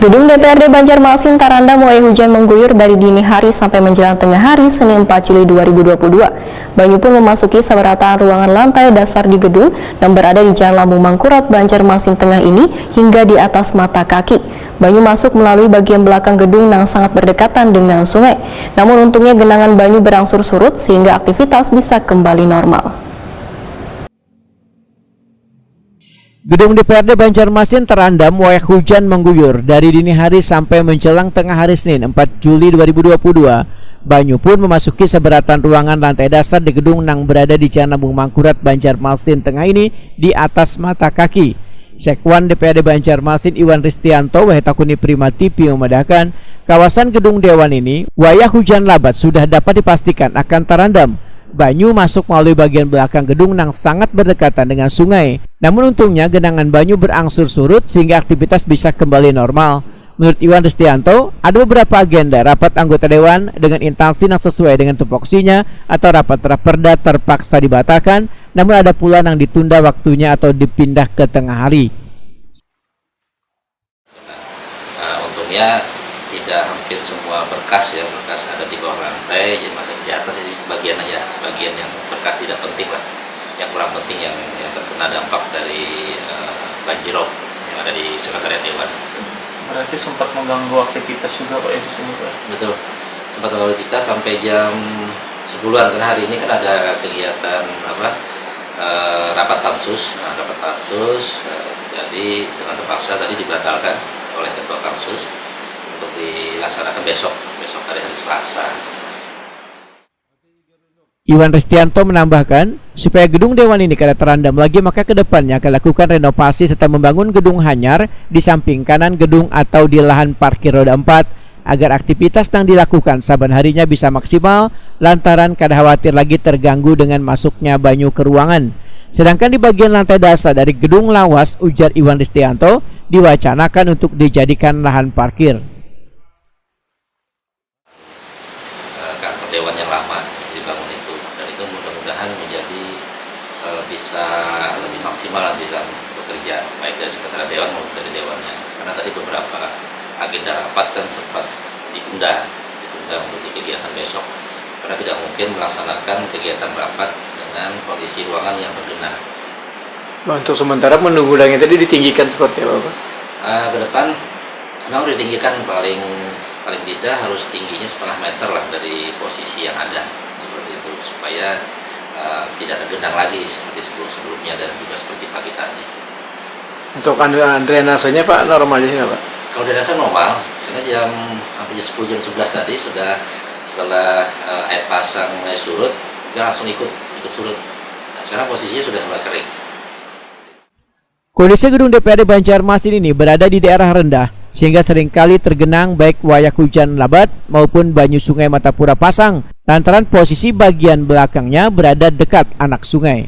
Gedung DPRD Banjarmasin terendam mulai hujan mengguyur dari dini hari sampai menjelang tengah hari Senin 4 Juli 2022. Banyu pun memasuki seberatan ruangan lantai dasar di gedung yang berada di Jalan Lambung Mangkurat, Banjarmasin Tengah ini hingga di atas mata kaki. Banyu masuk melalui bagian belakang gedung yang sangat berdekatan dengan sungai. Namun untungnya genangan banyu berangsur surut sehingga aktivitas bisa kembali normal. Gedung DPRD Banjarmasin terendam oleh hujan mengguyur dari dini hari sampai menjelang tengah hari Senin 4 Juli 2022. Banyu pun memasuki seberatan ruangan lantai dasar di gedung yang berada di Jalan Lambung Mangkurat, Banjarmasin Tengah ini di atas mata kaki. Sekwan DPRD Banjarmasin Iwan Ristianto Wahetakuni Prima TV memedahkan kawasan gedung Dewan ini wayah hujan lebat sudah dapat dipastikan akan terendam. Banyu masuk melalui bagian belakang gedung yang sangat berdekatan dengan sungai. Namun untungnya genangan banyu berangsur surut sehingga aktivitas bisa kembali normal. Menurut Iwan Ristianto, ada beberapa agenda rapat anggota dewan dengan instansi yang sesuai dengan tupoksinya atau rapat raperda terpaksa dibatalkan, namun ada pula yang ditunda waktunya atau dipindah ke tengah hari. Untungnya tidak hampir semua berkas ada di bawah lantai, jadi masih di atas bagian aja, sebagian yang berkas tidak penting lah, yang kurang penting yang terkena dampak dari banjirop yang ada di sekretariat dewan. Berarti sempat mengganggu aktivitas juga Pak di sini Pak? Betul, sempat mengganggu kita sampai jam 10-an karena hari ini kan ada kegiatan rapat pansus, jadi dengan terpaksa tadi dibatalkan oleh ketua pansus untuk dilaksanakan besok hari Selasa. Iwan Ristianto menambahkan, supaya gedung Dewan ini kada terendam lagi maka kedepannya akan lakukan renovasi serta membangun gedung hanyar di samping kanan gedung atau di lahan parkir roda 4 agar aktivitas yang dilakukan saban harinya bisa maksimal lantaran kada khawatir lagi terganggu dengan masuknya banyu ke ruangan. Sedangkan di bagian lantai dasar dari gedung lawas, ujar Iwan Ristianto, diwacanakan untuk dijadikan lahan parkir. Kantor Dewan yang lama dibangun itu, dan itu mudah-mudahan menjadi bisa lebih maksimal di dalam bekerja baik dari sekretariat dewan maupun dari dewannya, karena tadi beberapa agenda rapat kan sempat ditunda untuk kegiatan besok karena tidak mungkin melaksanakan kegiatan rapat dengan kondisi ruangan yang tergenang. Untuk sementara menunggu tadi ditinggikan seperti apa Pak? Ke depan memang ditinggikan paling tidak harus tingginya setengah meter lah dari posisi yang ada seperti itu supaya tidak tergenang lagi seperti sebelumnya dan juga seperti pagi tadi. Untuk drainasenya Pak normalnya sih Pak? Kalau drainase normal karena hampir jam 10 jam 11 tadi setelah air pasang mulai surut dia langsung ikut surut. Nah, sekarang posisinya sudah mulai kering. Kondisi gedung DPRD Banjarmasin ini berada di daerah rendah sehingga seringkali tergenang baik wayah hujan lebat maupun banyu sungai Matapura pasang lantaran posisi bagian belakangnya berada dekat anak sungai.